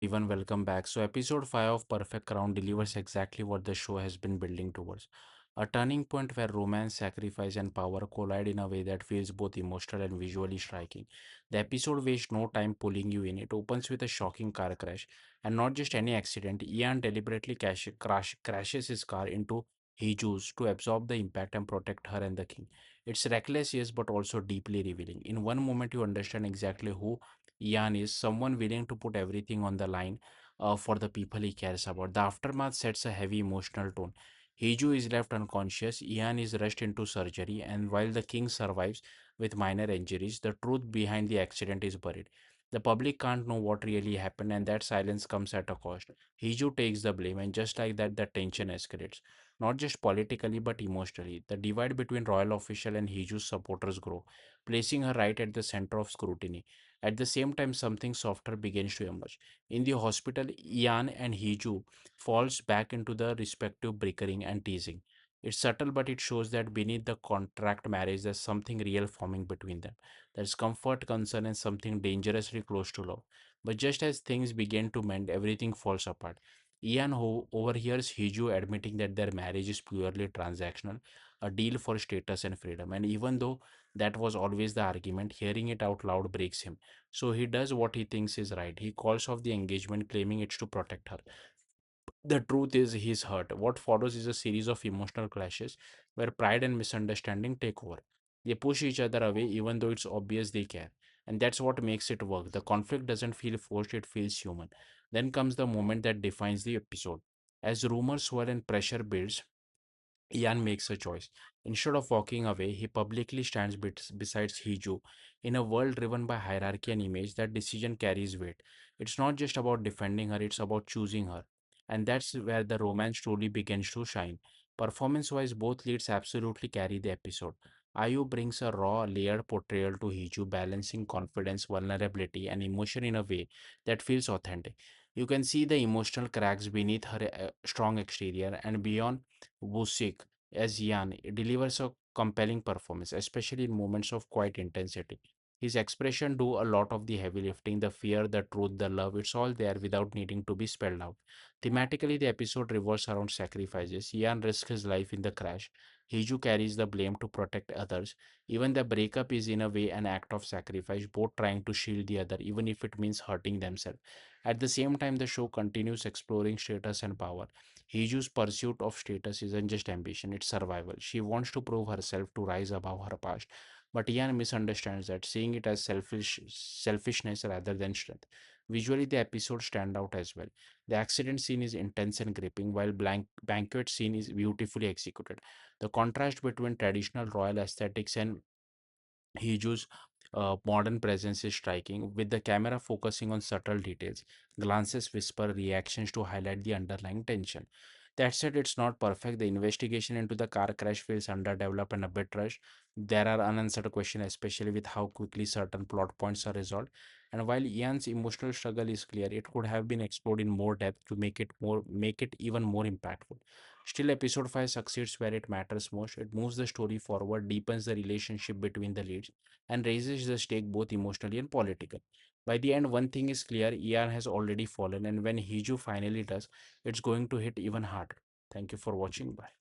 Everyone, welcome back. So, episode 5 of Perfect Crown delivers exactly what the show has been building towards a turning point where romance, sacrifice, and power collide in a way that feels both emotional and visually striking. The episode wastes no time pulling you in. It opens with a shocking car crash, and not just any accident. Ian deliberately crashes his car into Hiju's to absorb the impact and protect her and the king. It's reckless, yes, but also deeply revealing. In one moment, you understand exactly who Ian is, someone willing to put everything on the line for the people he cares about. The aftermath sets a heavy emotional tone. Hiju is left unconscious, Ian is rushed into surgery, and while the king survives with minor injuries, the truth behind the accident is buried. The public can't know what really happened, and that silence comes at a cost. Hiju takes the blame, and just like that, the tension escalates. Not just politically, but emotionally. The divide between royal official and Hiju's supporters grow, placing her right at the center of scrutiny. At the same time, something softer begins to emerge. In the hospital, Ian and Hiju falls back into the respective bickering and teasing. It's subtle, but it shows that beneath the contract marriage, there's something real forming between them. There's comfort, concern, and something dangerously close to love. But just as things begin to mend, everything falls apart. Ian overhears Hiju admitting that their marriage is purely transactional, a deal for status and freedom. And even though that was always the argument, hearing it out loud breaks him. So he does what he thinks is right. He calls off the engagement, claiming it's to protect her. The truth is, he's hurt. What follows is a series of emotional clashes where pride and misunderstanding take over. They push each other away, even though it's obvious they care. And that's what makes it work. The conflict doesn't feel forced, it feels human. Then comes the moment that defines the episode. As rumors swirl and pressure builds, Ian makes a choice. Instead of walking away, he publicly stands beside Hiju. In a world driven by hierarchy and image, that decision carries weight. It's not just about defending her, it's about choosing her. And that's where the romance truly begins to shine. Performance wise, both leads absolutely carry the episode. Ayu brings a raw, layered portrayal to Hiju, balancing confidence, vulnerability, and emotion in a way that feels authentic. You can see the emotional cracks beneath her strong exterior, and beyond Busik as Yan delivers a compelling performance, especially in moments of quiet intensity. His expression do a lot of the heavy lifting, the fear, the truth, the love, it's all there without needing to be spelled out. Thematically, the episode revolves around sacrifices. Yan risks his life in the crash. Hiju carries the blame to protect others. Even the breakup is in a way an act of sacrifice, both trying to shield the other, even if it means hurting themselves. At the same time, the show continues exploring status and power. Hiju's pursuit of status isn't just ambition, it's survival. She wants to prove herself to rise above her past. But Ian misunderstands that, seeing it as selfishness rather than strength. Visually, the episodes stand out as well. The accident scene is intense and gripping, while banquet scene is beautifully executed. The contrast between traditional royal aesthetics and Hiju's modern presence is striking, with the camera focusing on subtle details, glances, whisper, reactions to highlight the underlying tension. That said, it's not perfect. The investigation into the car crash feels underdeveloped and a bit rushed. There are unanswered questions, especially with how quickly certain plot points are resolved. And while Ian's emotional struggle is clear, it could have been explored in more depth to make it even more impactful. Still, episode 5 succeeds where it matters most. It moves the story forward, deepens the relationship between the leads, and raises the stake both emotionally and political. By the end, one thing is clear: Ian has already fallen, and when Hiju finally does, it's going to hit even harder. Thank you for watching. Bye.